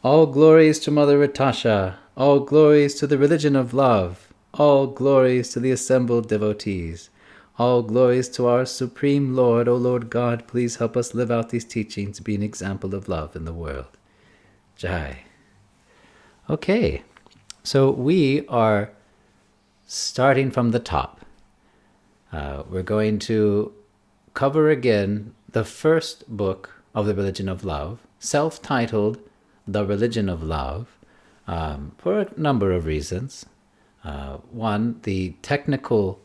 All glories to Mother Ratasha. All glories to the religion of love. All glories to the assembled devotees. All glories to our Supreme Lord. O Lord God, please help us live out these teachings to be an example of love in the world. Jai. Okay, so we are starting from the top. We're going to cover again the first book of the Religion of Love, self-titled The Religion of Love, for a number of reasons. One, the technical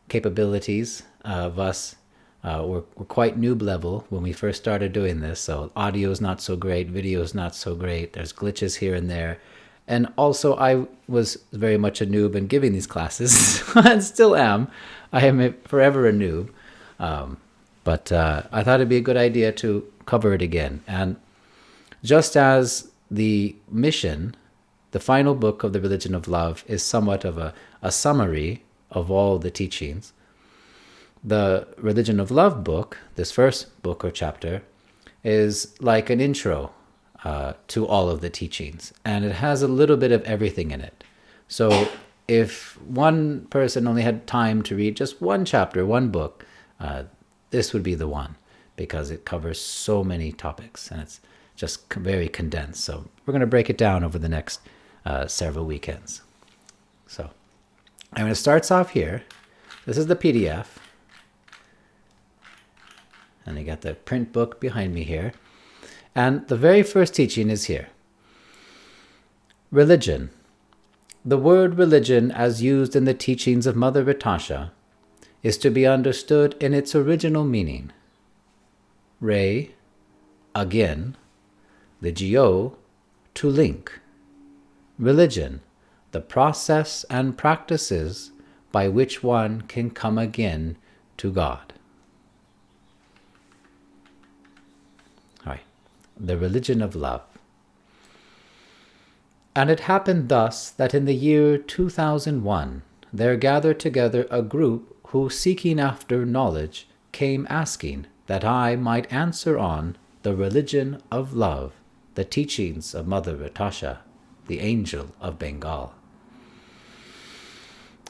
capabilities of us were quite noob level when we first started doing this, so audio is not so great, video is not so great, there's glitches here and there. And also, I was very much a noob in giving these classes, and still am. I am forever a noob. But I thought it'd be a good idea to cover it again. And just as the mission, the final book of the Religion of Love, is somewhat of a summary of all the teachings, the Religion of Love book, this first book or chapter, is like an intro to all of the teachings, and it has a little bit of everything in it. So if one person only had time to read just one chapter, one book, this would be the one, because it covers so many topics and it's just very condensed. So we're going to break it down over the next several weekends. So I'm going to start off here. This is the PDF, and I got the print book behind me here. And the very first teaching is here. Religion. The word religion, as used in the teachings of Mother Ratasha, is to be understood in its original meaning. Re, again, ligio, to link. Religion, the process and practices by which one can come again to God. The religion of love. And it happened thus that in the year 2001 there gathered together a group who, seeking after knowledge, came asking that I might answer on the religion of love, the teachings of Mother Ratasha, the angel of Bengal.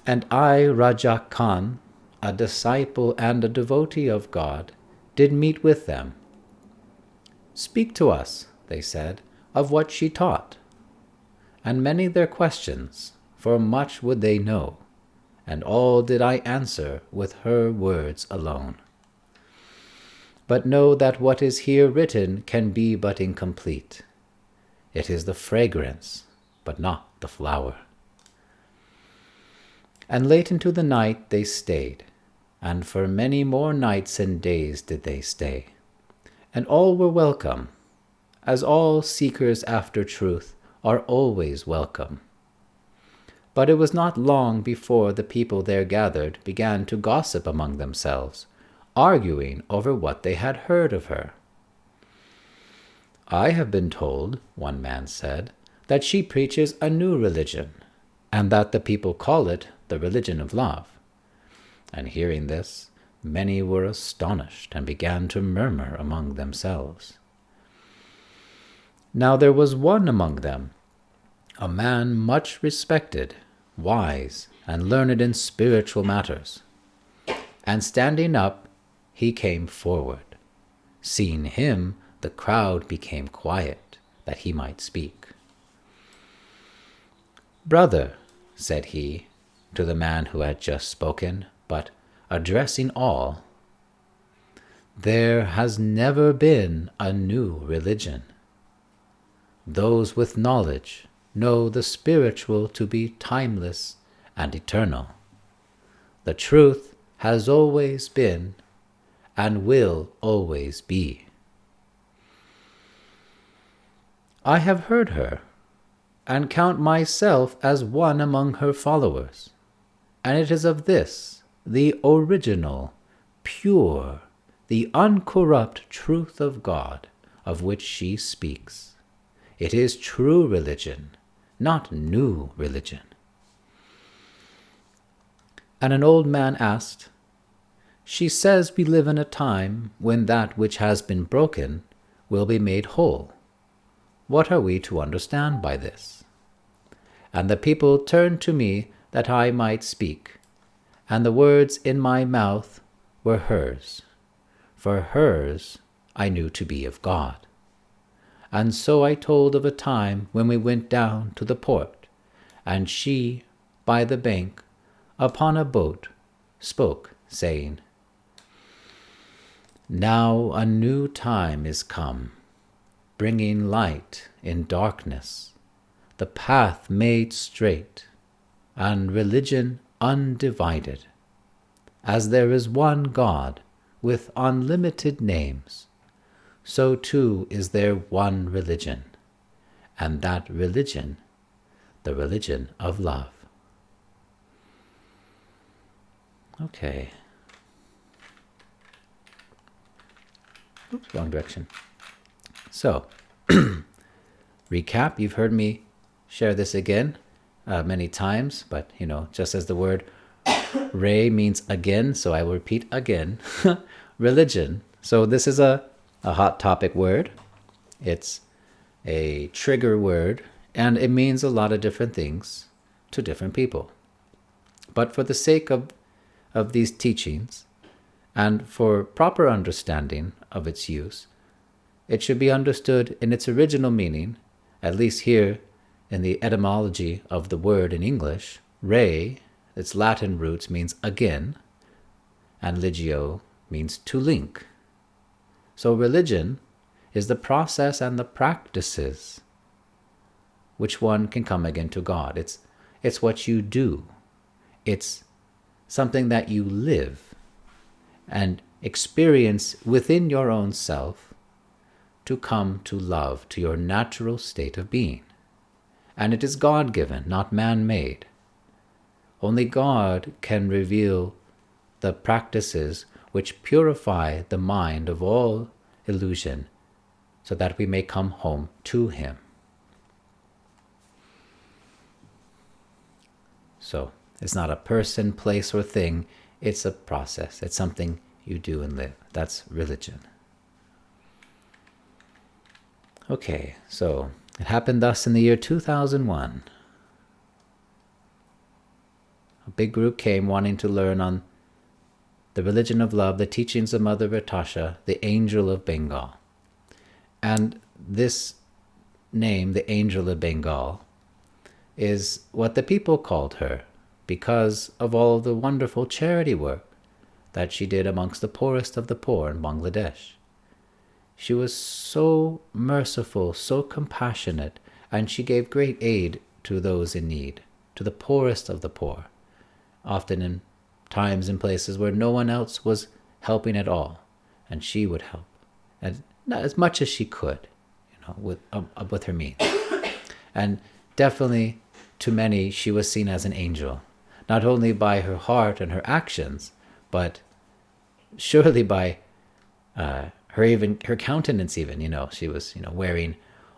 And I, Raja Khan, a disciple and a devotee of God, did meet with them. Speak to us, they said, of what she taught. And many their questions, for much would they know, and all did I answer with her words alone. But know that what is here written can be but incomplete. It is the fragrance, but not the flower. And late into the night they stayed, and for many more nights and days did they stay. And all were welcome, as all seekers after truth are always welcome. But it was not long before the people there gathered began to gossip among themselves, arguing over what they had heard of her. I have been told, one man said, that she preaches a new religion, and that the people call it the religion of love. And hearing this, many were astonished and began to murmur among themselves. Now there was one among them, a man much respected, wise, and learned in spiritual matters. And standing up, he came forward. Seeing him, the crowd became quiet, that he might speak. Brother, said he, to the man who had just spoken, but addressing all, there has never been a new religion. Those with knowledge know the spiritual to be timeless and eternal. The truth has always been and will always be. I have heard her, and count myself as one among her followers, and it is of this, the original, pure, the uncorrupt truth of God, of which she speaks. It is true religion, not new religion. And an old man asked, She says we live in a time when that which has been broken will be made whole. what are we to understand by this? And the people turned to me that I might speak, and the words in my mouth were hers, for hers I knew to be of God. And so I told of a time when we went down to the port, and she, by the bank, upon a boat, spoke, saying, Now a new time is come, bringing light in darkness, the path made straight, and religion undivided. As there is one God with unlimited names, so too is there one religion, and that religion, the religion of love. Okay. Oops, wrong direction. So, recap, you've heard me share this again many times, but, just as the word re means again, so I will repeat again. Religion. So this is a hot topic word. It's a trigger word, and it means a lot of different things to different people. But for the sake of these teachings, and for proper understanding of its use, it should be understood in its original meaning, at least here in the etymology of the word in English. Re, its Latin roots, means again, and ligio means to link. So religion is the process and the practices which one can come again to God. It's what you do. It's something that you live and experience within your own self to come to love, to your natural state of being. And it is God-given, not man-made. Only God can reveal the practices which purify the mind of all illusion so that we may come home to Him. So, it's not a person, place, or thing. It's a process. It's something you do and live. That's religion. Okay, so it happened thus in the year 2001. A big group came wanting to learn on the religion of love, the teachings of Mother Vitasha, the Angel of Bengal. And this name, the Angel of Bengal, is what the people called her because of all of the wonderful charity work that she did amongst the poorest of the poor in Bangladesh. She was so merciful, so compassionate, and she gave great aid to those in need, to the poorest of the poor, often in times and places where no one else was helping at all, and she would help, and not as much as she could, with her means. And definitely, to many, she was seen as an angel, not only by her heart and her actions, but surely by her countenance even, she was, wearing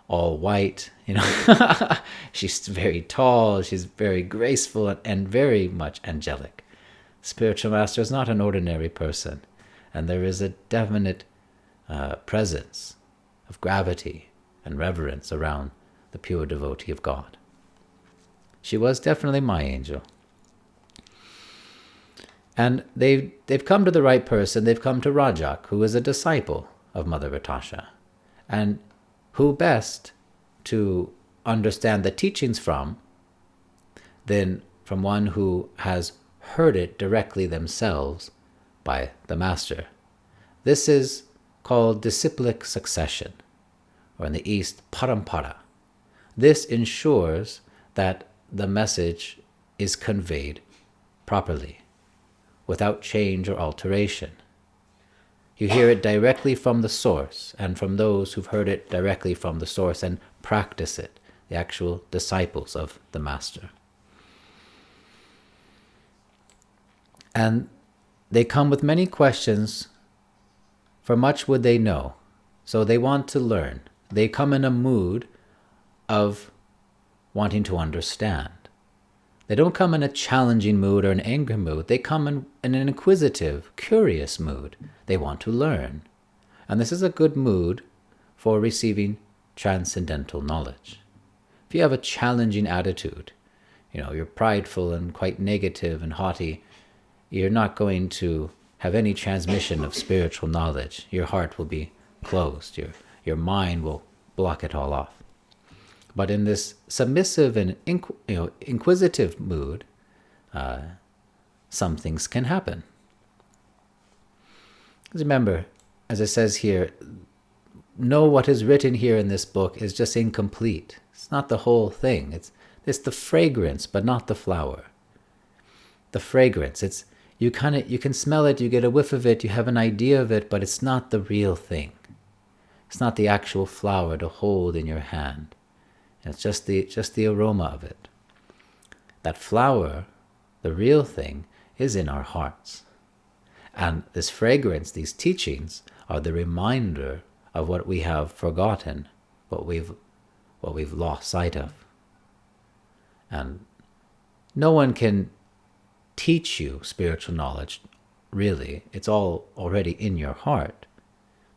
all white, she's very tall, she's very graceful and very much angelic. Spiritual master is not an ordinary person, and there is a definite presence of gravity and reverence around the pure devotee of God. She was definitely my angel. And they've come to the right person. They've come to Rajak, who is a disciple of Mother Vitasha, and who best to understand the teachings from than from one who has heard it directly themselves by the master. This is called disciplic succession, or in the East, parampara. This ensures that the message is conveyed properly, without change or alteration. You hear it directly from the source, and from those who've heard it directly from the source and practice it, the actual disciples of the Master. And they come with many questions, for much would they know. So they want to learn. They come in a mood of wanting to understand. They don't come in a challenging mood or an angry mood. They come in an inquisitive, curious mood. They want to learn. And this is a good mood for receiving transcendental knowledge. If you have a challenging attitude, you're prideful and quite negative and haughty, you're not going to have any transmission of spiritual knowledge. Your heart will be closed. Your mind will block it all off. But in this submissive and inquisitive mood, some things can happen. Because remember, as it says here, know what is written here in this book is just incomplete. It's not the whole thing. It's the fragrance, but not the flower. The fragrance, you can smell it, you get a whiff of it, you have an idea of it, but it's not the real thing. It's not the actual flower to hold in your hand. It's just the aroma of it. That flower, the real thing, is in our hearts. And this fragrance, these teachings, are the reminder of what we have forgotten, what we've lost sight of. And no one can teach you spiritual knowledge, really. It's all already in your heart.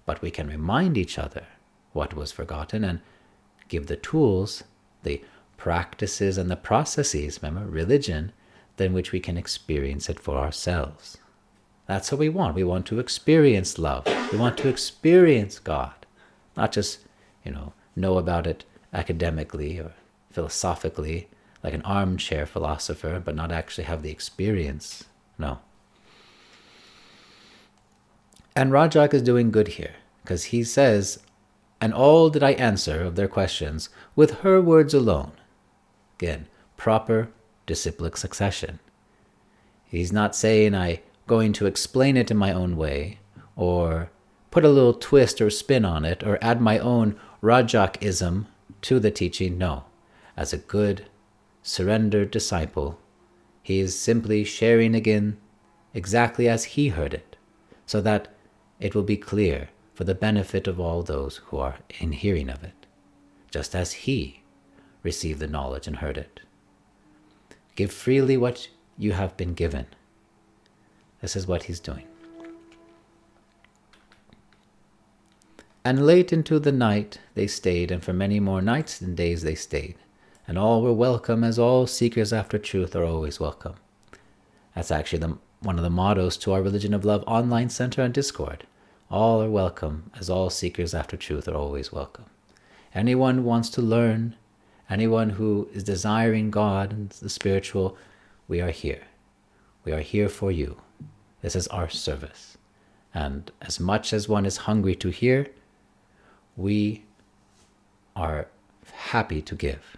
But we can remind each other what was forgotten and give the tools, the practices and the processes, remember, religion, than which we can experience it for ourselves. That's what we want. We want to experience love. We want to experience God. Not just, know about it academically or philosophically, like an armchair philosopher, but not actually have the experience. No. And Rajak is doing good here, because he says, and all did I answer of their questions with her words alone. Again, proper disciplic succession. He's not saying I'm going to explain it in my own way, or put a little twist or spin on it, or add my own Rajak-ism to the teaching. No. As a good, surrendered disciple, he is simply sharing again exactly as he heard it, so that it will be clear for the benefit of all those who are in hearing of it, just as he received the knowledge and heard it. Give freely what you have been given. This is what he's doing. And late into the night they stayed, and for many more nights and days they stayed. And all were welcome, as all seekers after truth are always welcome. That's actually one of the mottos to our Religion of Love online center and Discord. All are welcome, as all seekers after truth are always welcome. Anyone who wants to learn, anyone who is desiring God and the spiritual, we are here. We are here for you. This is our service. And as much as one is hungry to hear, we are happy to give.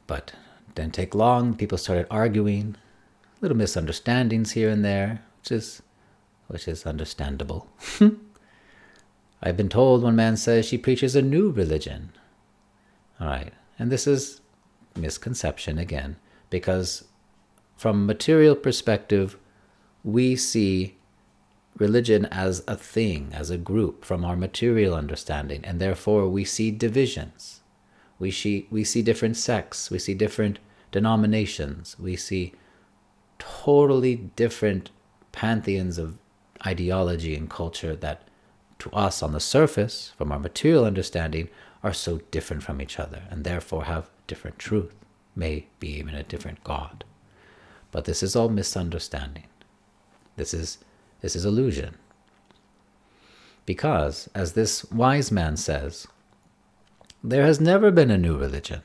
But it didn't take long. People started arguing, little misunderstandings here and there, which is understandable. I've been told, one man says, she preaches a new religion. All right, and this is misconception again, because from material perspective, we see religion as a thing, as a group, from our material understanding, and therefore we see divisions. We see different sects, we see different denominations, we see totally different pantheons of ideology and culture that to us on the surface, from our material understanding, are so different from each other and therefore have different truth, may be even a different God. But this is all misunderstanding. This is illusion. Because, as this wise man says, there has never been a new religion.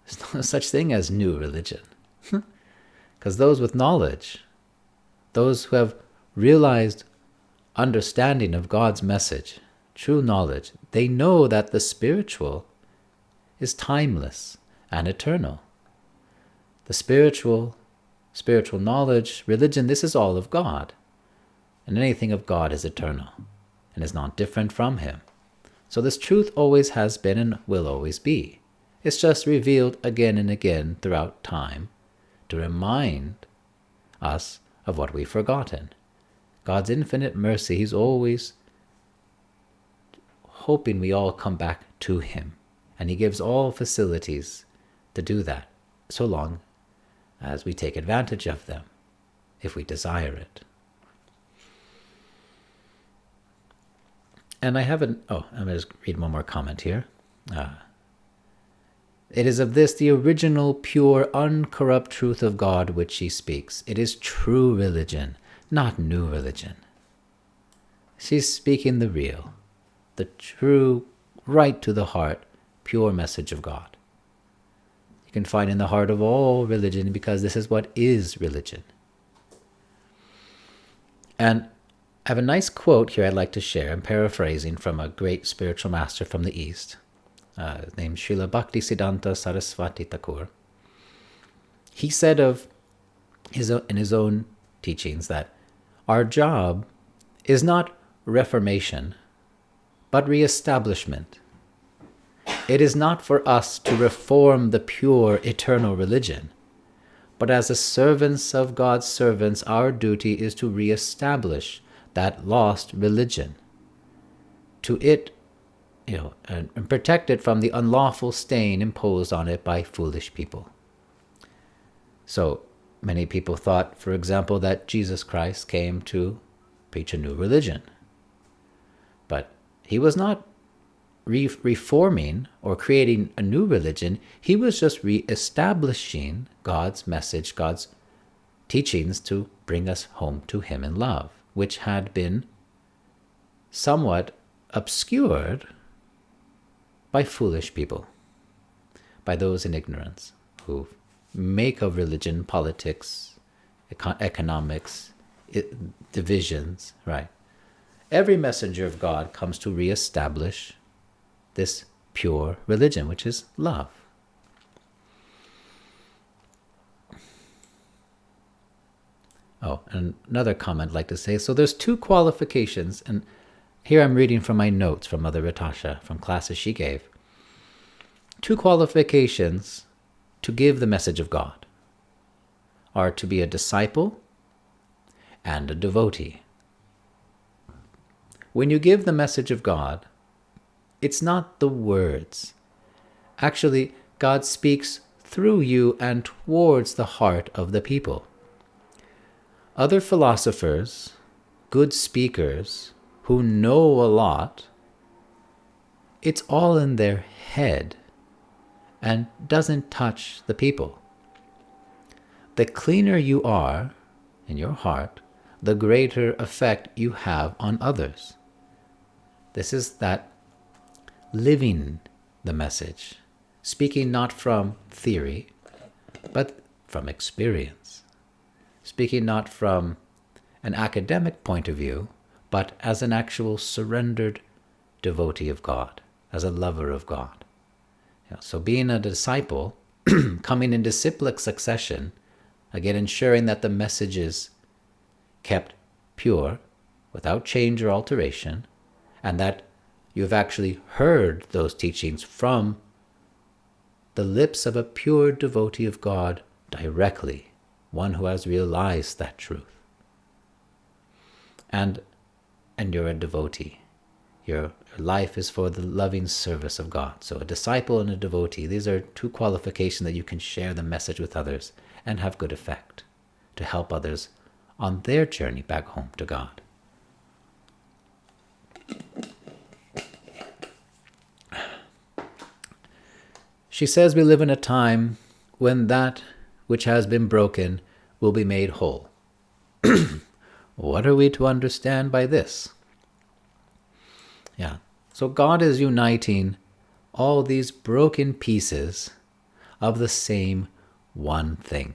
There's no such thing as new religion. Because those with knowledge, those who have realized understanding of God's message, true knowledge, they know that the spiritual is timeless and eternal. The spiritual knowledge, religion, this is all of God. And anything of God is eternal and is not different from Him. So this truth always has been and will always be. It's just revealed again and again throughout time to remind us of what we've forgotten. God's infinite mercy, He's always hoping we all come back to Him. And He gives all facilities to do that, so long as we take advantage of them, if we desire it. And I haven't, I'm going to just read one more comment here. It is of this, the original, pure, uncorrupt truth of God which she speaks. It is true religion, not new religion. She's speaking the real, the true, right to the heart, pure message of God. You can find in the heart of all religion, because this is what is religion. And I have a nice quote here I'd like to share. I'm paraphrasing from a great spiritual master from the East, named Srila Bhaktisiddhanta Saraswati Thakur. He said in his own teachings that our job is not reformation, but reestablishment. It is not for us to reform the pure, eternal religion, but as the servants of God's servants, our duty is to reestablish that lost religion, to it, and protect it from the unlawful stain imposed on it by foolish people. So many people thought, for example, that Jesus Christ came to preach a new religion. But he was not reforming or creating a new religion. He was just reestablishing God's message, God's teachings to bring us home to him in love, which had been somewhat obscured by foolish people, by those in ignorance, who make of religion politics, economics, divisions, right? Every messenger of God comes to reestablish this pure religion, which is love. Oh, and another comment I'd like to say. So there's two qualifications, and here I'm reading from my notes from Mother Ritasha, from classes she gave. Two qualifications to give the message of God are to be a disciple and a devotee. When you give the message of God, it's not the words. Actually, God speaks through you and towards the heart of the people. Other philosophers, good speakers, who know a lot, it's all in their head and doesn't touch the people. The cleaner you are in your heart, the greater effect you have on others. This is that living the message, speaking not from theory, but from experience, speaking not from an academic point of view, but as an actual surrendered devotee of God, as a lover of God. So being a disciple, coming in disciplic succession, again ensuring that the message is kept pure, without change or alteration, and that you've actually heard those teachings from the lips of a pure devotee of God directly, one who has realized that truth. And you're a devotee. Your life is for the loving service of God. So a disciple and a devotee, these are two qualifications that you can share the message with others and have good effect to help others on their journey back home to God. She says we live in a time when that which has been broken will be made whole. What are we to understand by this? So God is uniting all these broken pieces of the same one thing.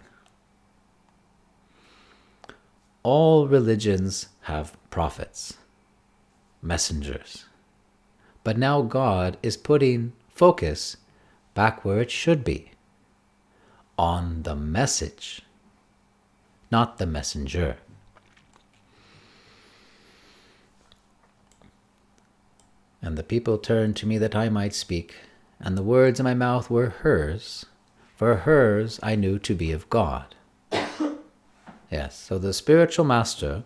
All religions have prophets, messengers. But now God is putting focus back where it should be, on the message, not the messenger. And the people turned to me that I might speak, and the words in my mouth were hers, for hers I knew to be of God. Yes, so the spiritual master,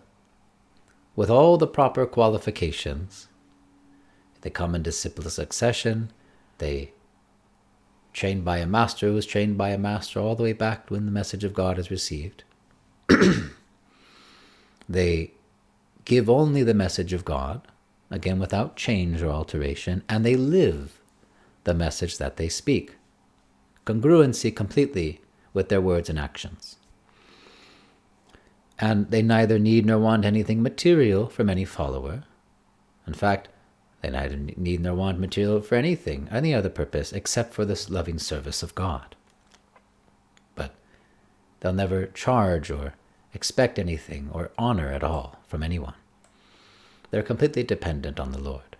with all the proper qualifications, they come in disciplic succession, they trained by a master who was trained by a master all the way back when the message of God is received. They give only the message of God, again without change or alteration, and they live the message that they speak. Congruency completely with their words and actions. And they neither need nor want anything material from any follower. In fact, they neither need nor want material for anything, any other purpose, except for this loving service of God. But they'll never charge or expect anything or honor at all from anyone. They're completely dependent on the Lord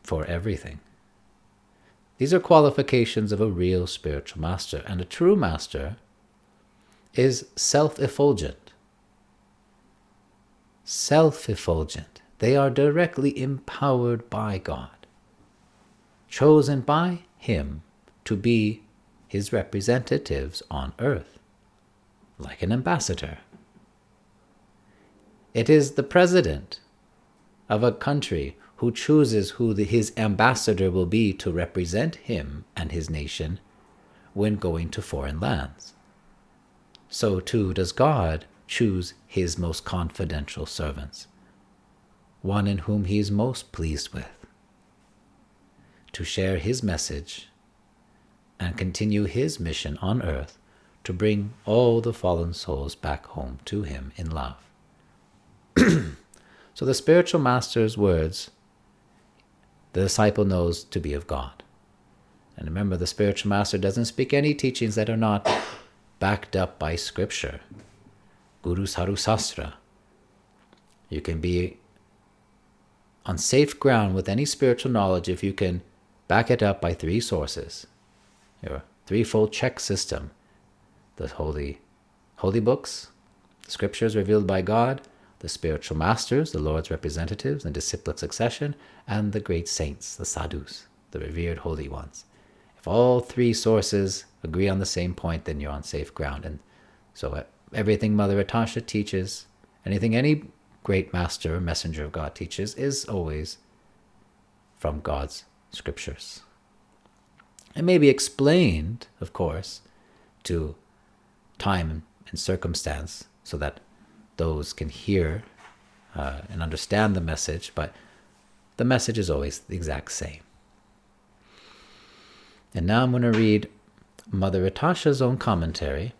for everything. These are qualifications of a real spiritual master, and a true master is self-effulgent. Self-effulgent. They are directly empowered by God, chosen by Him to be His representatives on earth, like an ambassador. It is the president of a country who chooses who his ambassador will be to represent him and his nation when going to foreign lands. So too does God choose His most confidential servants, one in whom He is most pleased with, to share His message and continue His mission on earth to bring all the fallen souls back home to Him in love. So the spiritual master's words, the disciple knows to be of God. And remember, the spiritual master doesn't speak any teachings that are not backed up by Scripture. Guru Saru Sastra. You can be on safe ground with any spiritual knowledge if you can back it up by three sources. Your threefold check system. The holy books, the Scriptures revealed by God, the spiritual masters, the Lord's representatives in disciplic succession, and the great saints, the sadhus, the revered holy ones. If all three sources agree on the same point, then you're on safe ground. And so everything Mother Atasha teaches, anything any great master or messenger of God teaches, is always from God's Scriptures. It may be explained, of course, to time and circumstance so that those can hear and understand the message, but the message is always the exact same. And now I'm going to read Mother Atasha's own commentary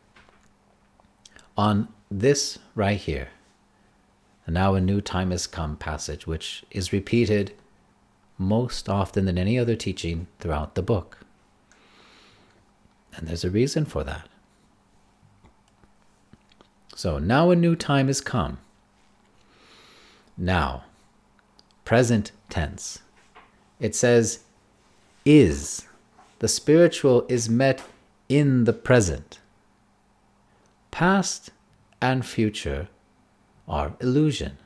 on this right here. And now a new time has come passage, which is repeated most often than any other teaching throughout the book. And there's a reason for that. So now a new time has come. Now, present tense. It says, is. The spiritual is met in the present. Past and future are illusion.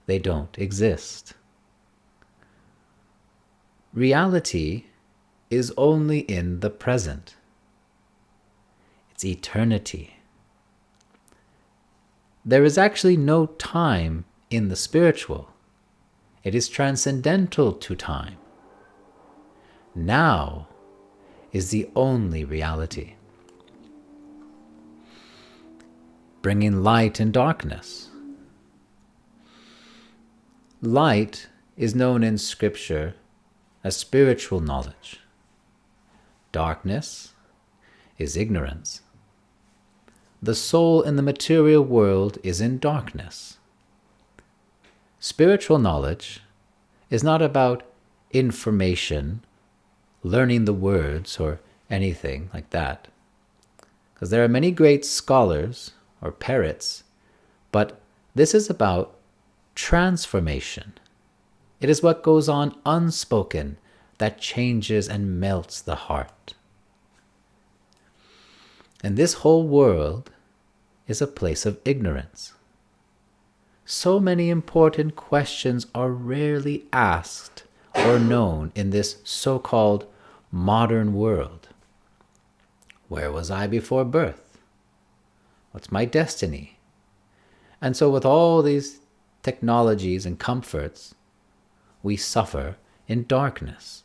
They don't exist. Reality is only in the present. It's eternity. There is actually no time in the spiritual. It is transcendental to time. Now is the only reality. Bringing light and darkness. Light is known in Scripture as spiritual knowledge. Darkness is ignorance. The soul in the material world is in darkness. Spiritual knowledge is not about information, learning the words, or anything like that. Because there are many great scholars, or parrots, but this is about transformation. It is what goes on unspoken that changes and melts the heart. And this whole world is a place of ignorance. So many important questions are rarely asked or known in this so-called modern world. Where was I before birth? What's my destiny? And so with all these technologies and comforts, we suffer in darkness.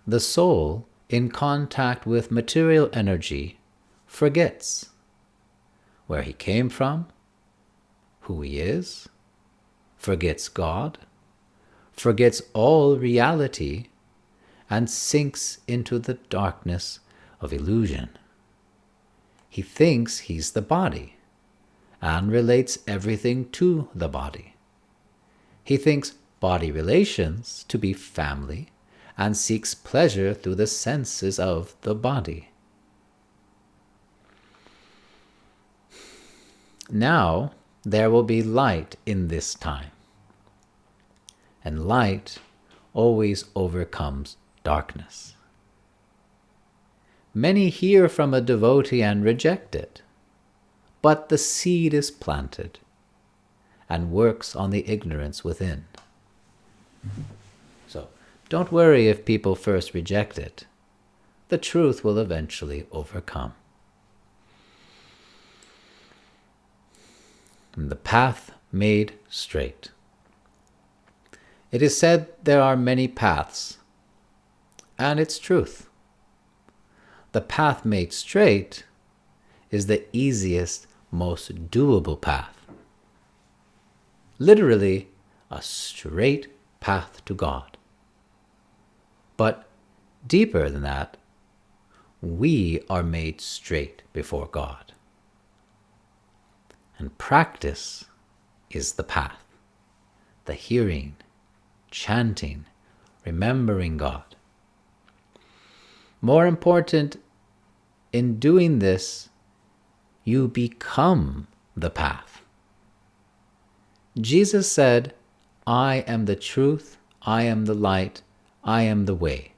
The soul, in contact with material energy, forgets where he came from, who he is, forgets God, forgets all reality, and sinks into the darkness of illusion. He thinks he's the body and relates everything to the body. He thinks body relations to be family and seeks pleasure through the senses of the body. Now there will be light in this time, and light always overcomes darkness. Many hear from a devotee and reject it, but the seed is planted and works on the ignorance within. So don't worry if people first reject it. The truth will eventually overcome. And the path made straight. It is said there are many paths, and it's truth. The path made straight is the easiest, most doable path. Literally, a straight path to God. But deeper than that, we are made straight before God. And practice is the path, the hearing, chanting, remembering God. More important, in doing this, you become the path. Jesus said, I am the truth, I am the light, I am the way.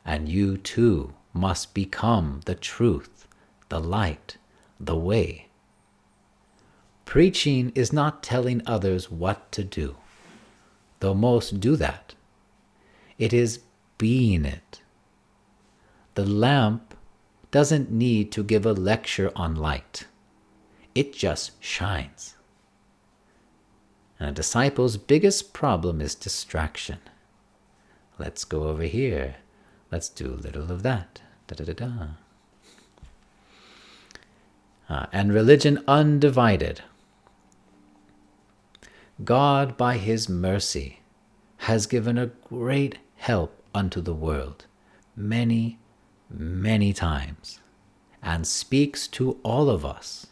And you too must become the truth, the light, the way. Preaching is not telling others what to do, though most do that. It is being it. The lamp doesn't need to give a lecture on light. It just shines. And a disciple's biggest problem is distraction. Let's go over here. Let's do a little of that. And religion undivided. God, by his mercy, has given a great help unto the world many, many times, and speaks to all of us,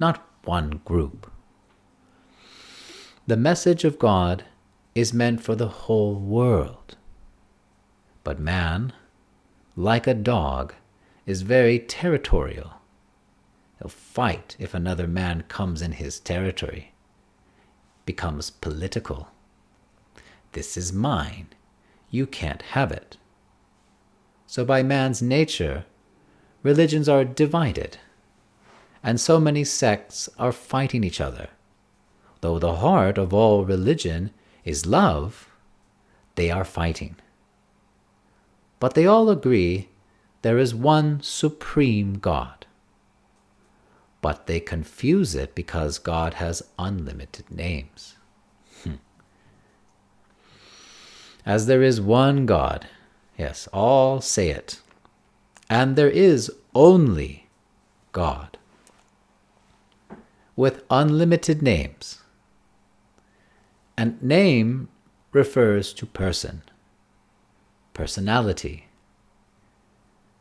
not one group. The message of God is meant for the whole world. But man, like a dog, is very territorial. He'll fight if another man comes in his territory. Becomes political. This is mine. You can't have it. So by man's nature, religions are divided, and so many sects are fighting each other. Though the heart of all religion is love, they are fighting. But they all agree there is one supreme God. But they confuse it because God has unlimited names. As there is one God, yes, all say it, and there is only God, with unlimited names. And name refers to person, personality.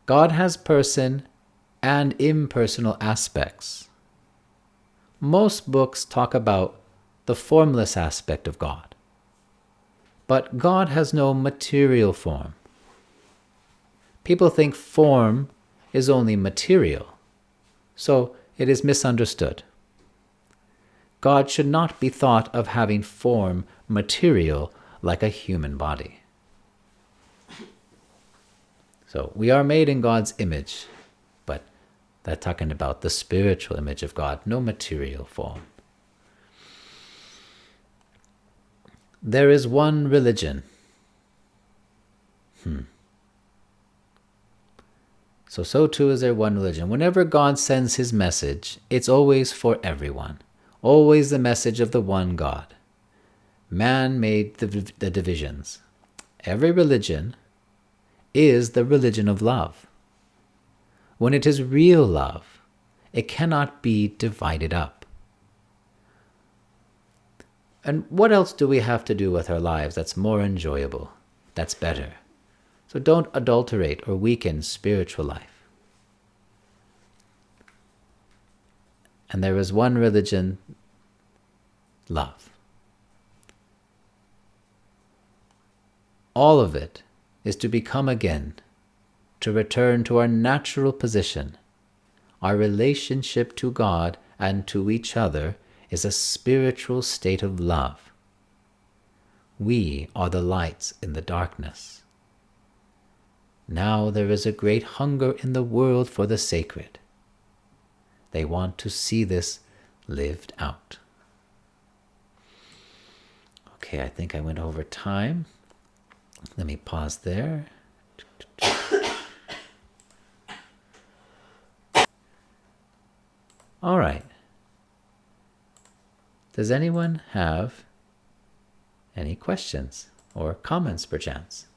God has person and impersonal aspects. Most books talk about the formless aspect of God. But God has no material form. People think form is only material, so it is misunderstood. God should not be thought of having form material like a human body. So we are made in God's image, but that's talking about the spiritual image of God, no material form. There is one religion. So too is there one religion. Whenever God sends his message, it's always for everyone. Always the message of the one God. Man made the divisions. Every religion is the religion of love. When it is real love, it cannot be divided up. And what else do we have to do with our lives that's more enjoyable, that's better? So don't adulterate or weaken spiritual life. And there is one religion, love. All of it is to become again, to return to our natural position. Our relationship to God and to each other is a spiritual state of love. We are the lights in the darkness. Now there is a great hunger in the world for the sacred. They want to see this lived out. Okay, I think I went over time. Let me pause there. All right. Does anyone have any questions or comments, perchance?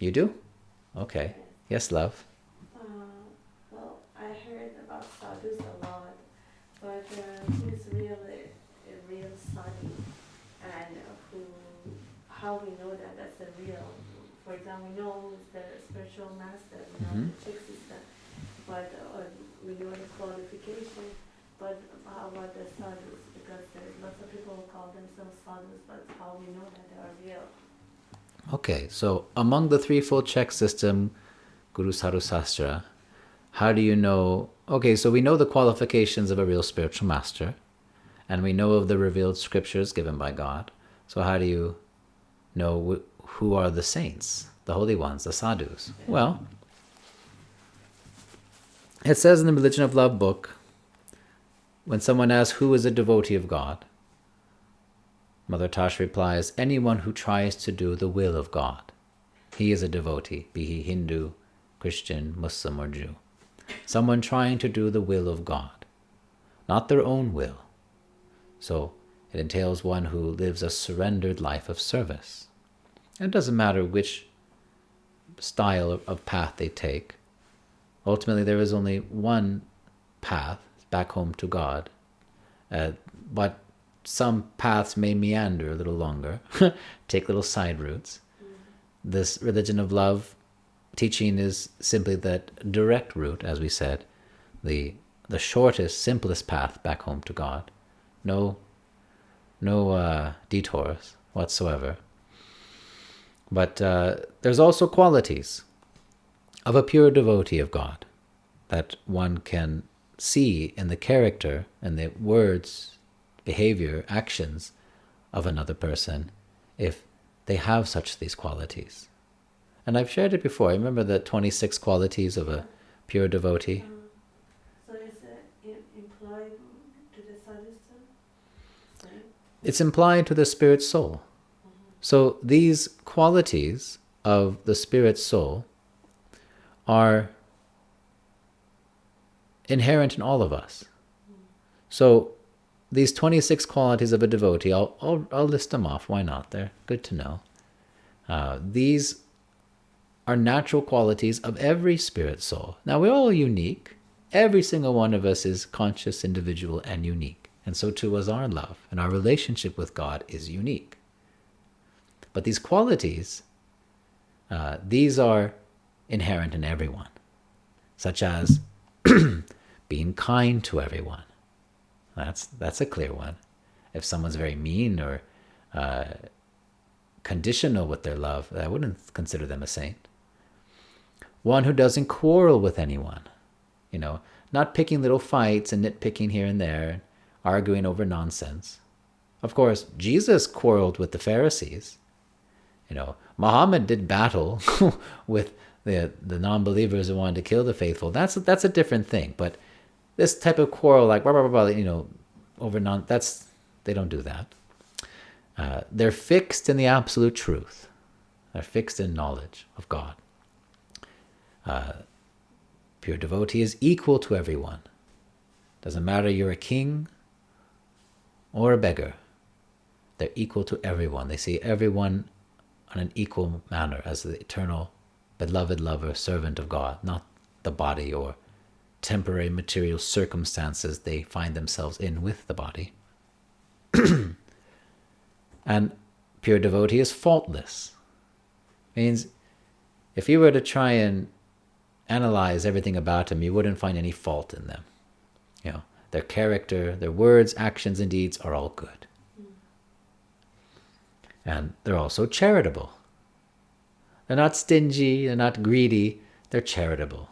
You do? Okay. Yes, love. Well, I heard about sadhus a lot, but who's really a real sadhu, and how we know that that's a real. For example, we know who's the spiritual master, we know the chick system, but we know the qualification. But how about the sadhus? Because there's lots of people who call themselves sadhus, but how we know that they are real? Okay, so among the threefold check system, Guru Sadhu Sastra, how do you know? Okay, so we know the qualifications of a real spiritual master, and we know of the revealed scriptures given by God. So how do you know who are the saints, the holy ones, the sadhus? Well, it says in the Religion of Love book, when someone asks who is a devotee of God, Mother Tosh replies, anyone who tries to do the will of God. He is a devotee, be he Hindu, Christian, Muslim, or Jew. Someone trying to do the will of God, not their own will. So it entails one who lives a surrendered life of service. And it doesn't matter which style of path they take. Ultimately, there is only one path back home to God. But some paths may meander a little longer, take little side routes. This religion of love teaching is simply that direct route, as we said, the shortest, simplest path back home to God. No detours whatsoever. But there's also qualities of a pure devotee of God that one can see in the character and the words, behavior, actions of another person if they have these qualities. And I've shared it before. I remember the 26 qualities of a pure devotee. So is it implied to the sadhus? It's implied to the spirit soul. So these qualities of the spirit soul are inherent in all of us. So these 26 qualities of a devotee, I'll list them off. Why not? They're good to know. These are natural qualities of every spirit soul. Now, we're all unique. Every single one of us is conscious, individual, and unique. And so too is our love. And our relationship with God is unique. But these qualities, these are inherent in everyone, such as being kind to everyone. That's a clear one. If someone's very mean or conditional with their love, I wouldn't consider them a saint. One who doesn't quarrel with anyone, not picking little fights and nitpicking here and there, arguing over nonsense. Of course, Jesus quarreled with the Pharisees. Muhammad did battle with the non-believers who wanted to kill the faithful. That's a different thing. But this type of quarrel, like blah, blah, blah, over they don't do that. They're fixed in the absolute truth. They're fixed in knowledge of God. Pure devotee is equal to everyone. Doesn't matter you're a king or a beggar. They're equal to everyone. They see everyone on an equal manner as the eternal, beloved lover, servant of God, not the body or temporary material circumstances they find themselves in with the body. And pure devotee is faultless. Means if you were to try and analyze everything about them, you wouldn't find any fault in them. Their character, their words, actions, and deeds are all good. And they're also charitable. They're not stingy, they're not greedy, they're charitable.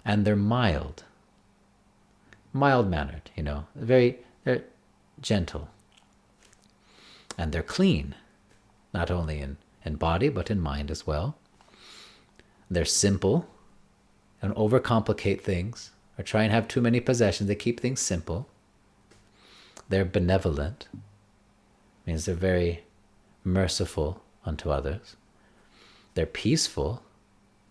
And they're mild. Mild-mannered, they're gentle. And they're clean, not only in body, but in mind as well. They're simple, and overcomplicate things, or try and have too many possessions. They keep things simple. They're benevolent, means they're very merciful unto others. They're peaceful.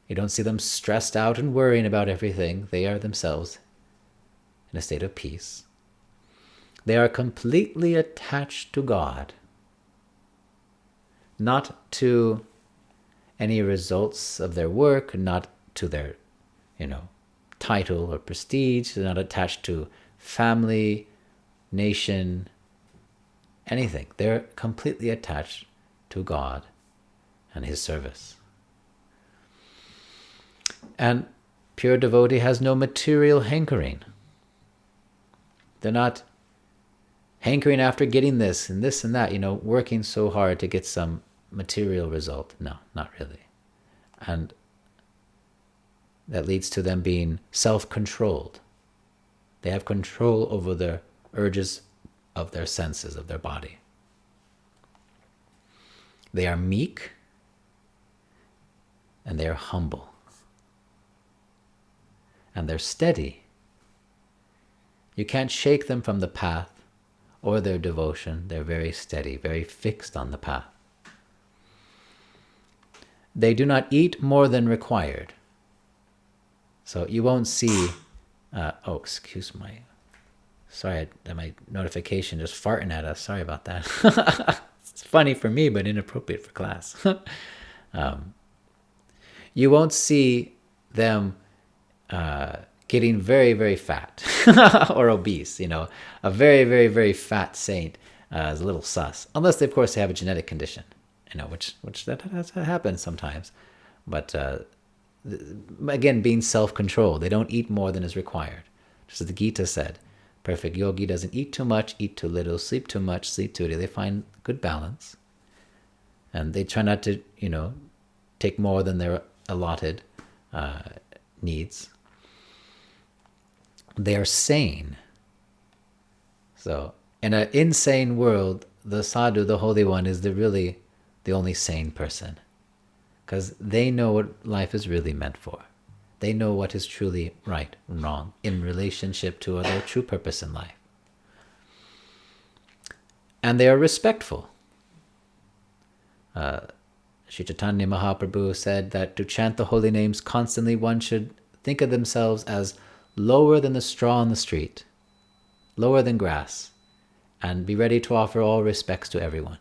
You don't see them stressed out and worrying about everything. They are themselves in a state of peace. They are completely attached to God, not to any results of their work, not to their, title or prestige. They're not attached to family, nation, anything. They're completely attached to God and His service. And pure devotee has no material hankering. They're not hankering after getting this and this and that, working so hard to get some material result. No, not really. And that leads to them being self-controlled. They have control over the urges of their senses, of their body. They are meek and they are humble. And they're steady. You can't shake them from the path or their devotion. They're very steady, very fixed on the path. They do not eat more than required. So you won't see, sorry, my notification just farting at us. Sorry about that. It's funny for me, but inappropriate for class. You won't see them getting very, very fat or obese. A very, very, very fat saint is a little sus. Unless, of course, they have a genetic condition, which that happens sometimes. But again, being self-controlled. They don't eat more than is required. Just as the Gita said, perfect yogi doesn't eat too much, eat too little, sleep too much, sleep too little. They find good balance. And they try not to, take more than their allotted needs. They are sane. So in an insane world, the sadhu, the holy one, is really the only sane person. Because they know what life is really meant for. They know what is truly right and wrong in relationship to their true purpose in life. And they are respectful. Sri Chaitanya Mahaprabhu said that to chant the holy names constantly, one should think of themselves as lower than the straw on the street, lower than grass, and be ready to offer all respects to everyone.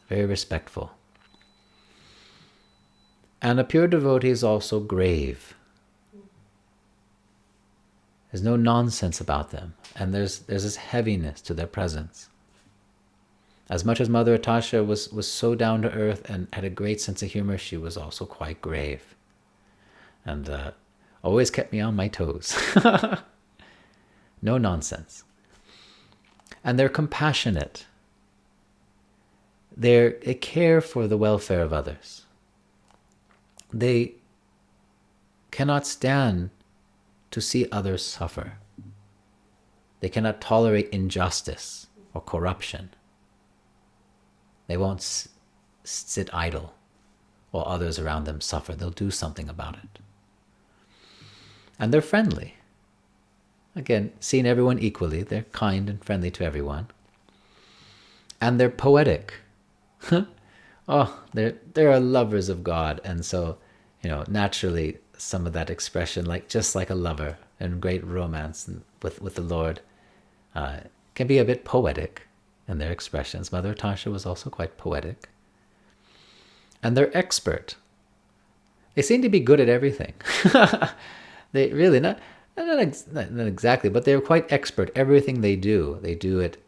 Very respectful. And a pure devotee is also grave. There's no nonsense about them. And there's this heaviness to their presence. As much as Mother Atasha was so down to earth and had a great sense of humor, she was also quite grave. And always kept me on my toes. No nonsense. And they're compassionate. They care for the welfare of others. They cannot stand to see others suffer. They cannot tolerate injustice or corruption. They won't sit idle while others around them suffer. They'll do something about it. And they're friendly. Again, seeing everyone equally, they're kind and friendly to everyone. And they're poetic. They're lovers of God, and so, naturally, some of that expression, just like a lover and great romance with the Lord, can be a bit poetic in their expressions. Mother Atasha was also quite poetic. And they're expert. They seem to be good at everything. They really, not exactly, but they're quite expert. Everything they do it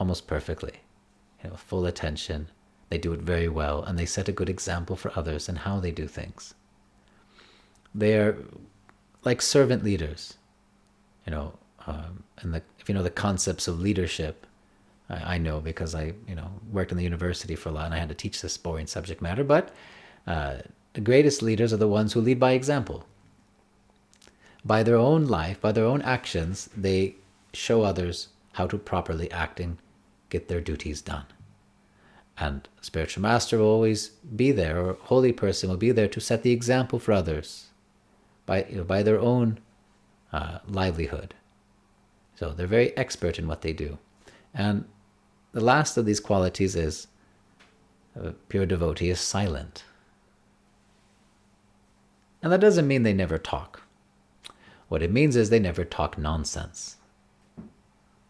almost perfectly. Full attention. They do it very well, and they set a good example for others in how they do things. They are like servant leaders. If you know the concepts of leadership, I know because I worked in the university for a lot and I had to teach this boring subject matter, but the greatest leaders are the ones who lead by example. By their own life, by their own actions, they show others how to properly act and get their duties done. And a spiritual master will always be there, or a holy person will be there to set the example for others by their own livelihood. So they're very expert in what they do. And the last of these qualities is a pure devotee is silent. And that doesn't mean they never talk. What it means is they never talk nonsense.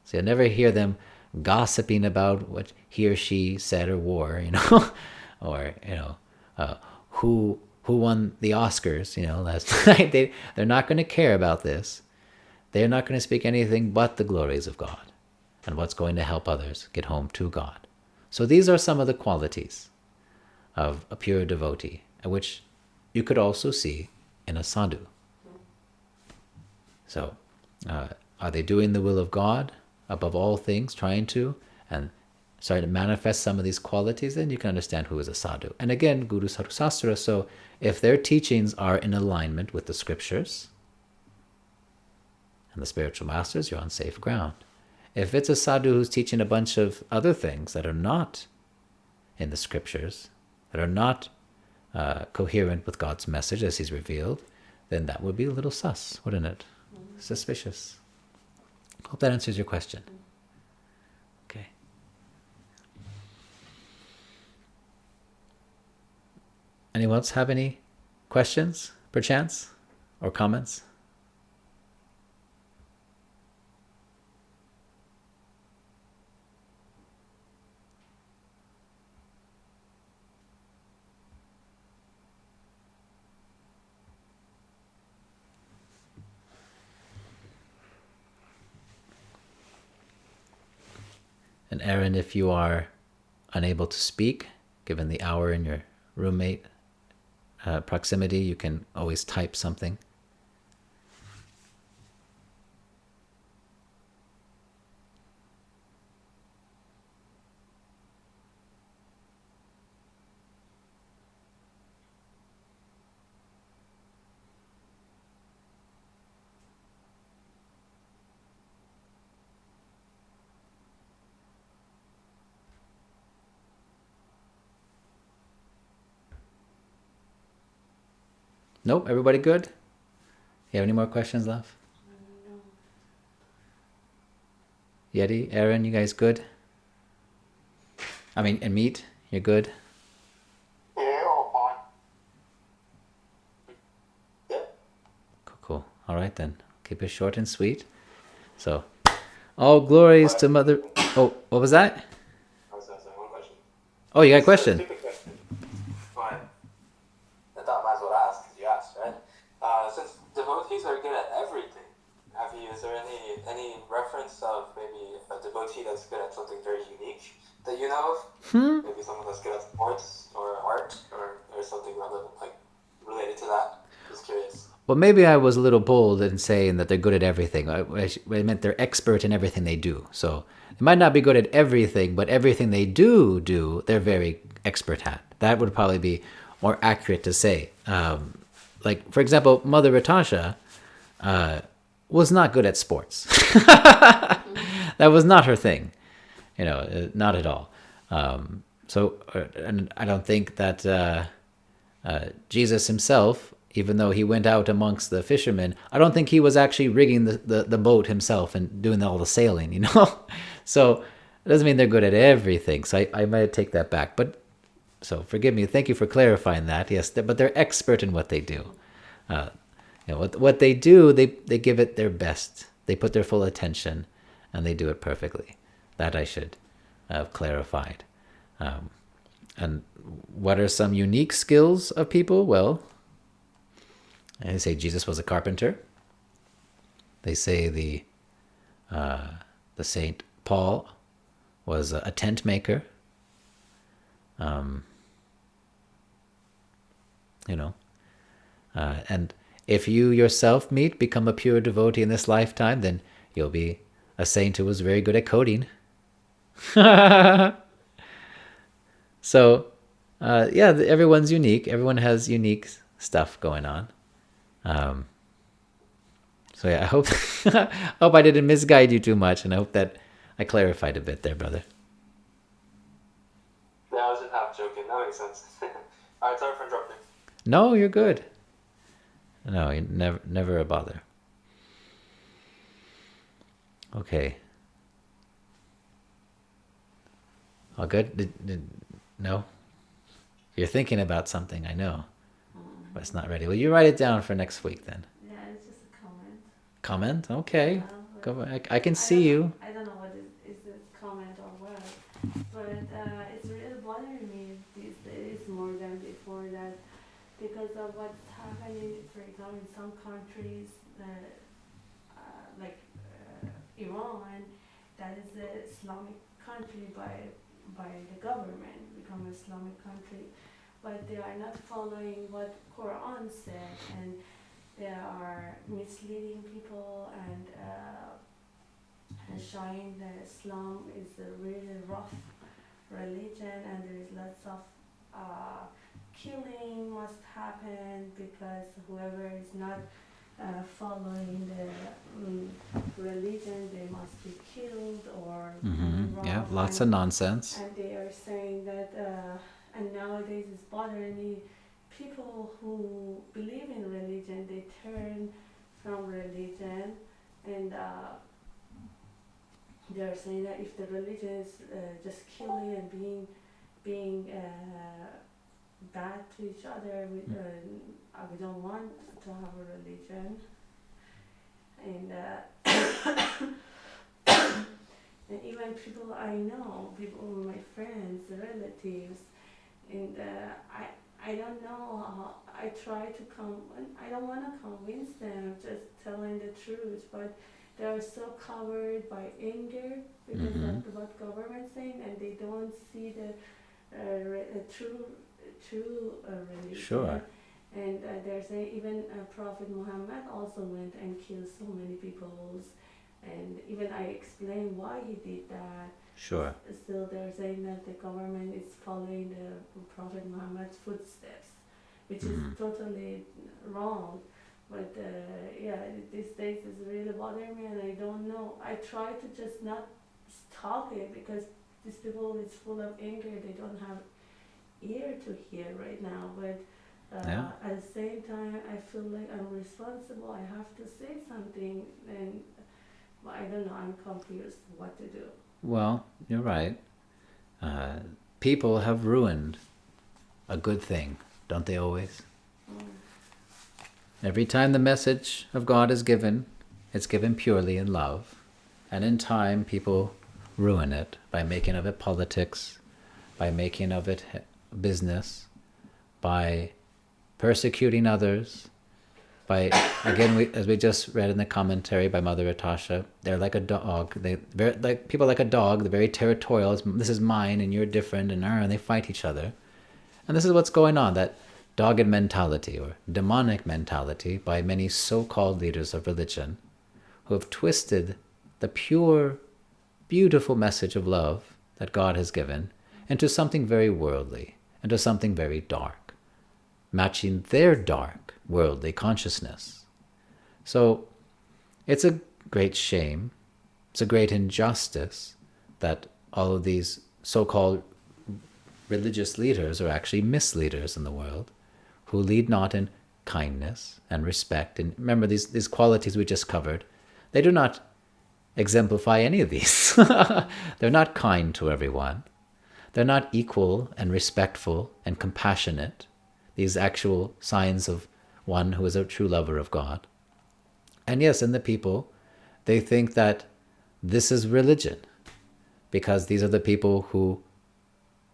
So you'll never hear them gossiping about what he or she said or wore, or who won the Oscars, last night. They're not going to care about this. They're not going to speak anything but the glories of God and what's going to help others get home to God. So these are some of the qualities of a pure devotee, which you could also see in a sadhu. So, are they doing the will of God above all things, trying to manifest some of these qualities? Then you can understand who is a sadhu. And again, Guru Sadhu Sastra. So, if their teachings are in alignment with the scriptures and the spiritual masters, you're on safe ground. If it's a sadhu who's teaching a bunch of other things that are not in the scriptures, that are not coherent with God's message as He's revealed, then that would be a little sus, wouldn't it? Suspicious. Hope that answers your question. Okay. Anyone else have any questions, perchance, or comments? And Aaron, if you are unable to speak, given the hour in your roommate proximity, you can always type something. Nope, everybody good? You have any more questions left? No. Yeti, Aaron, you guys good? And Meat, you're good? Yeah, all fine. Yeah. Cool. All right then. Keep it short and sweet. So, all glories to Mother... Oh, what was that? I was going to say one question. Oh, you got a question? Stupid question. Fine. I thought I might as well ask because you asked, right? Since devotees are good at everything, is there any reference of maybe a devotee that's good at something very unique that you know of? Maybe someone that's good at sports or art or something relevant, like related to that? Just curious. Well, maybe I was a little bold in saying that they're good at everything. I meant they're expert in everything they do. So they might not be good at everything, but everything they do, they're very expert at. That would probably be more accurate to say. Like, for example, Mother Ratasha was not good at sports. That was not her thing. Not at all. And I don't think that Jesus himself, even though he went out amongst the fishermen, I don't think he was actually rigging the boat himself and doing all the sailing, So it doesn't mean they're good at everything. So I might take that back. But so forgive me. Thank you for clarifying that. Yes, but they're expert in what they do. What they do, they give it their best. They put their full attention, and they do it perfectly. That I should have clarified. And what are some unique skills of people? Well, they say Jesus was a carpenter. They say the Saint Paul was a tent maker. And if you yourself become a pure devotee in this lifetime, then you'll be a saint who was very good at coding. So, everyone's unique. Everyone has unique stuff going on. I hope hope I didn't misguide you too much, and I hope that I clarified a bit there, brother. Yeah, I was just half joking. That makes sense. Alright, sorry for interrupting. No, you're good. No, you never a bother. Okay. All good? No? You're thinking about something, I know. But it's not ready. Well, you write it down for next week then. Yeah, it's just a comment. Comment? Okay. Yeah, Go. I can see you. I don't know what is this comment or what, but it's really bothering me these days more than before that, because of what's happening, for example, in some countries, like Iran, that is an Islamic country by the government, become an Islamic country, but they are not following what Quran said, and they are misleading people and showing that Islam is a really rough religion, and there is lots of killing must happen because whoever is not following the religion, they must be killed or Yeah, lots of nonsense. And they are saying that, and nowadays it's bothering me, people who believe in religion, they turn from religion, and they are saying that if the religion is just killing and being bad to each other, we don't want to have a religion. And and even people I know, people, my friends, relatives, and I don't know how, I try to I don't want to convince them, just telling the truth, but they are so covered by anger because of what government saying, and they don't see the true religion. Sure. And they're saying even Prophet Muhammad also went and killed so many people, and even I explained why he did that. Sure. Still, they're saying that the government is following the Prophet Muhammad's footsteps, which is totally wrong. But these days is really bothering me, and I don't know. I try to just not stop it because these people is full of anger. They don't have ear to hear right now. But at the same time, I feel like I'm responsible. I have to say something, and I don't know. I'm confused what to do. Well, you're right. People have ruined a good thing, don't they always? Every time the message of God is given, it's given purely in love. And in time, people ruin it by making of it politics, by making of it business, by persecuting others, by, again, as we just read in the commentary by Mother Atasha, they're like a dog. People like a dog, they're very territorial. This is mine and you're different, and they fight each other. And this is what's going on, that dogged mentality or demonic mentality by many so-called leaders of religion who have twisted the pure, beautiful message of love that God has given into something very worldly, into something very dark, matching their dark, worldly consciousness. So it's a great shame, it's a great injustice that all of these so-called religious leaders are actually misleaders in the world, who lead not in kindness and respect. And remember, these qualities we just covered, they do not exemplify any of these. They're not kind to everyone. They're not equal and respectful and compassionate, these actual signs of one who is a true lover of God. And yes, in the people, they think that this is religion, because these are the people who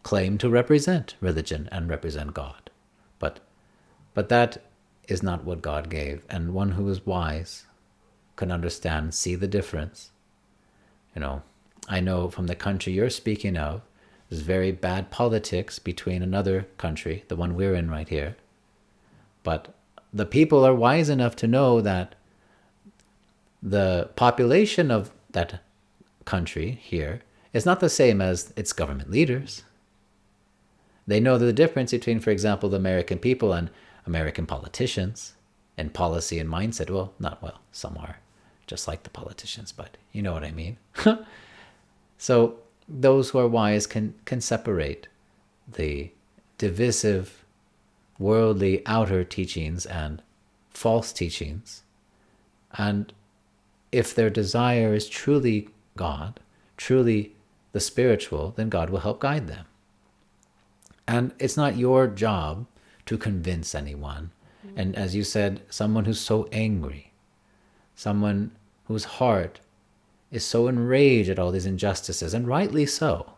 claim to represent religion and represent God. But that is not what God gave, and one who is wise can understand, see the difference. I know from the country you're speaking of, there's very bad politics between another country, the one we're in right here. But the people are wise enough to know that the population of that country here is not the same as its government leaders. They know the difference between, for example, the American people and American politicians and policy and mindset. Well, some are just like the politicians, but you know what I mean. So those who are wise can separate the divisive, worldly outer teachings and false teachings. And if their desire is truly God, truly the spiritual, then God will help guide them. And it's not your job to convince anyone. And as you said, someone who's so angry, someone whose heart is so enraged at all these injustices, and rightly so.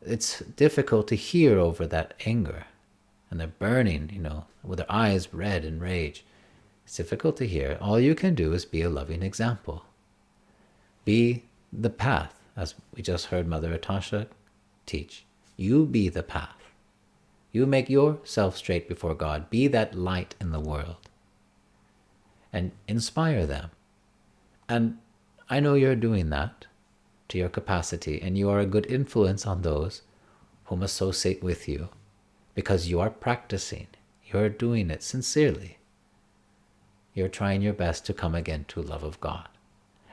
It's difficult to hear over that anger. And they're burning, with their eyes red in rage. It's difficult to hear. All you can do is be a loving example. Be the path, as we just heard Mother Atasha teach. You be the path. You make yourself straight before God. Be that light in the world. And inspire them. And I know you're doing that to your capacity, and you are a good influence on those whom associate with you, because you are practicing. You're doing it sincerely. You're trying your best to come again to love of God.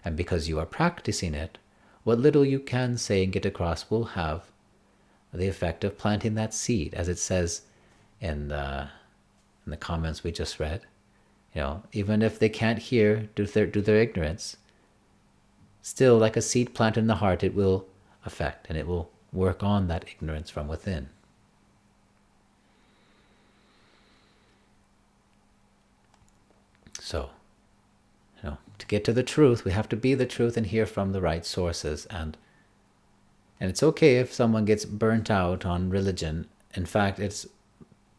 And because you are practicing it, what little you can say and get across will have the effect of planting that seed, as it says in the comments we just read. Even if they can't hear due to their ignorance, still, like a seed planted in the heart, it will affect, and it will work on that ignorance from within. So, to get to the truth, we have to be the truth and hear from the right sources. And it's okay if someone gets burnt out on religion. In fact, it's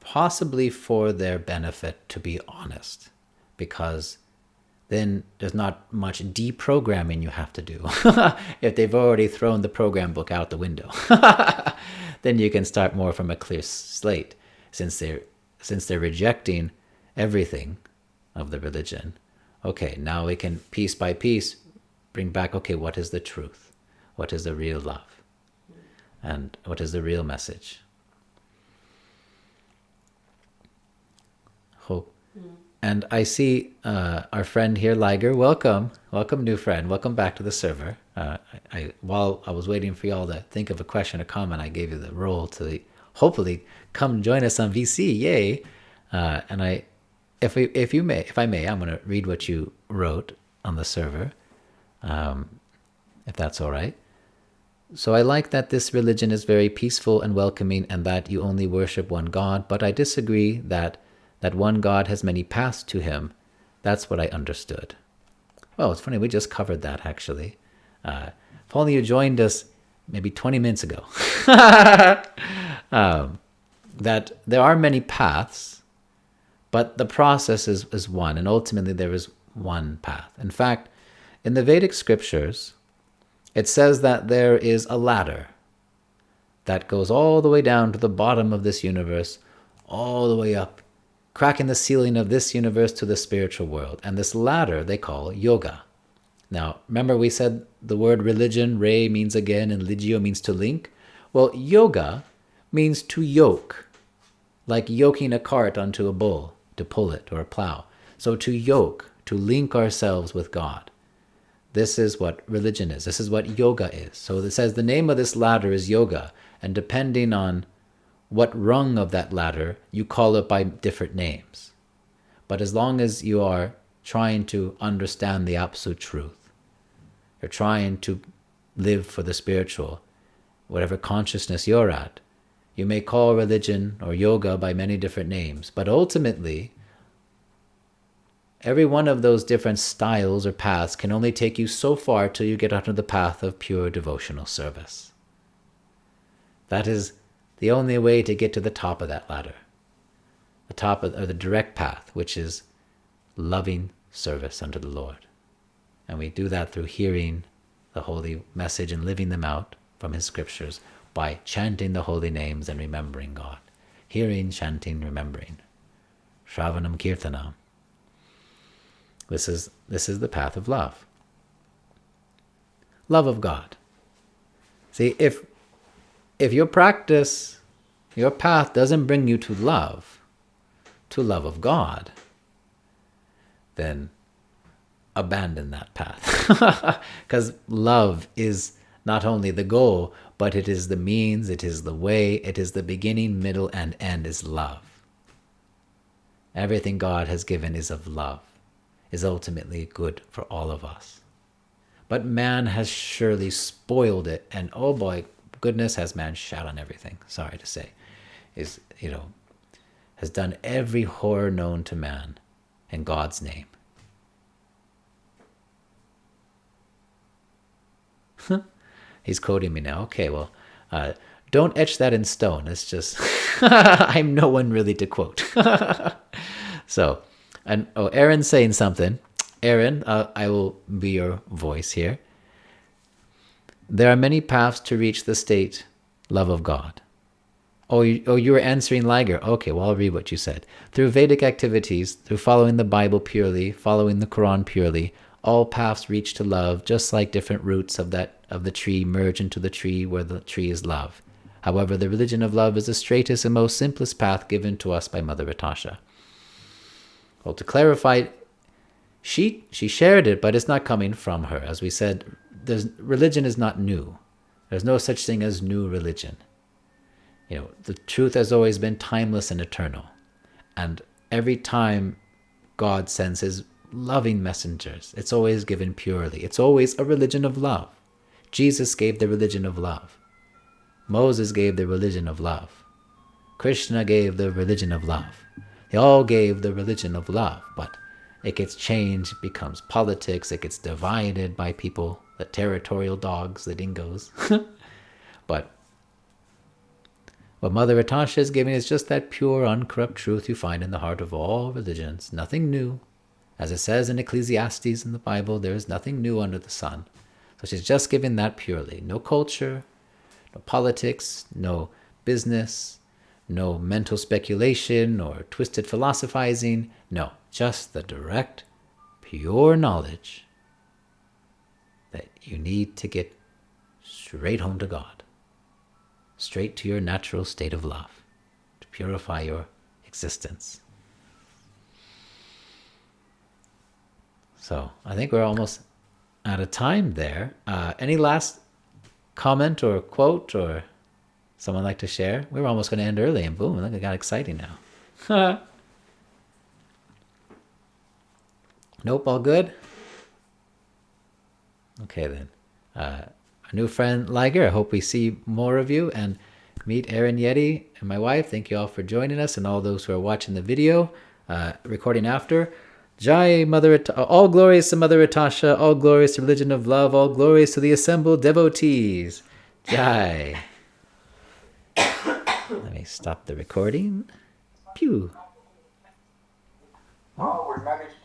possibly for their benefit to be honest, because then there's not much deprogramming you have to do. If they've already thrown the program book out the window, then you can start more from a clear slate, since they're rejecting everything of the religion. Okay, now we can piece by piece bring back, okay, what is the truth? What is the real love? And what is the real message? Hope. And I see our friend here, Liger. Welcome, new friend. Welcome back to the server. While I was waiting for y'all to think of a question or comment, I gave you the role to hopefully come join us on VC. Yay! And if I may, I'm going to read what you wrote on the server, if that's all right. So I like that this religion is very peaceful and welcoming, and that you only worship one God, but I disagree that one God has many paths to him. That's what I understood. Well, it's funny, we just covered that, actually. If only you joined us maybe 20 minutes ago. That there are many paths, but the process is one, and ultimately there is one path. In fact, in the Vedic scriptures, it says that there is a ladder that goes all the way down to the bottom of this universe, all the way up, cracking the ceiling of this universe to the spiritual world. And this ladder they call yoga. Now, remember we said the word religion, re means again, and ligio means to link. Well, yoga means to yoke, like yoking a cart onto a bull to pull it, or a plow. So to yoke, to link ourselves with God. This is what religion is. This is what yoga is. So it says the name of this ladder is yoga, and depending on what rung of that ladder, you call it by different names. But as long as you are trying to understand the absolute truth, you're trying to live for the spiritual, whatever consciousness you're at, you may call religion or yoga by many different names, but ultimately, every one of those different styles or paths can only take you so far till you get onto the path of pure devotional service. That is the only way to get to the top of that ladder. The top of, or the direct path, which is loving service unto the Lord. And we do that through hearing the holy message and living them out from his scriptures by chanting the holy names and remembering God. Hearing, chanting, remembering. Shravanam Kirtanam. This is the path of love. Love of God. See, if your practice, your path doesn't bring you to love of God, then abandon that path. Because love is not only the goal, but it is the means, it is the way, it is the beginning, middle, and end is love. Everything God has given is of love, is ultimately good for all of us. But man has surely spoiled it, and oh boy, goodness has man shat on everything, sorry to say. Has done every horror known to man in God's name. He's quoting me now. Okay, well, don't etch that in stone. It's just, I'm no one really to quote. So, and Aaron's saying something. Aaron, I will be your voice here. There are many paths to reach the state, love of God. You were answering Liger. Okay, well, I'll read what you said. Through Vedic activities, through following the Bible purely, following the Quran purely, all paths reach to love, just like different roots of the tree merge into the tree where the tree is love. However, the religion of love is the straightest and most simplest path given to us by Mother Atasha. Well, to clarify, she shared it, but it's not coming from her. As we said, religion is not new. There's no such thing as new religion. The truth has always been timeless and eternal. And every time God sends his loving messengers, it's always given purely. It's always a religion of love. Jesus gave the religion of love. Moses gave the religion of love. Krishna gave the religion of love. They all gave the religion of love, but it gets changed, it becomes politics, it gets divided by people, the territorial dogs, the dingoes. But what Mother Atasha is giving is just that pure, uncorrupt truth you find in the heart of all religions. Nothing new. As it says in Ecclesiastes in the Bible, there is nothing new under the sun. So she's just giving that purely. No culture, no politics, no business, no mental speculation or twisted philosophizing. No, just the direct, pure knowledge that you need to get straight home to God. Straight to your natural state of love, to purify your existence. So I think we're almost out of time there. Any last comment or quote or someone like to share? We were almost going to end early and boom, look, it got exciting now. Nope, all good? Okay then. Our new friend Liger, I hope we see more of you and meet Aaron Yeti and my wife. Thank you all for joining us and all those who are watching the video, recording after. Jai Mother all glories to Mother Atasha, all glories to religion of love, all glories to the assembled devotees. Jai. Let me stop the recording. Pew. Oh, we managed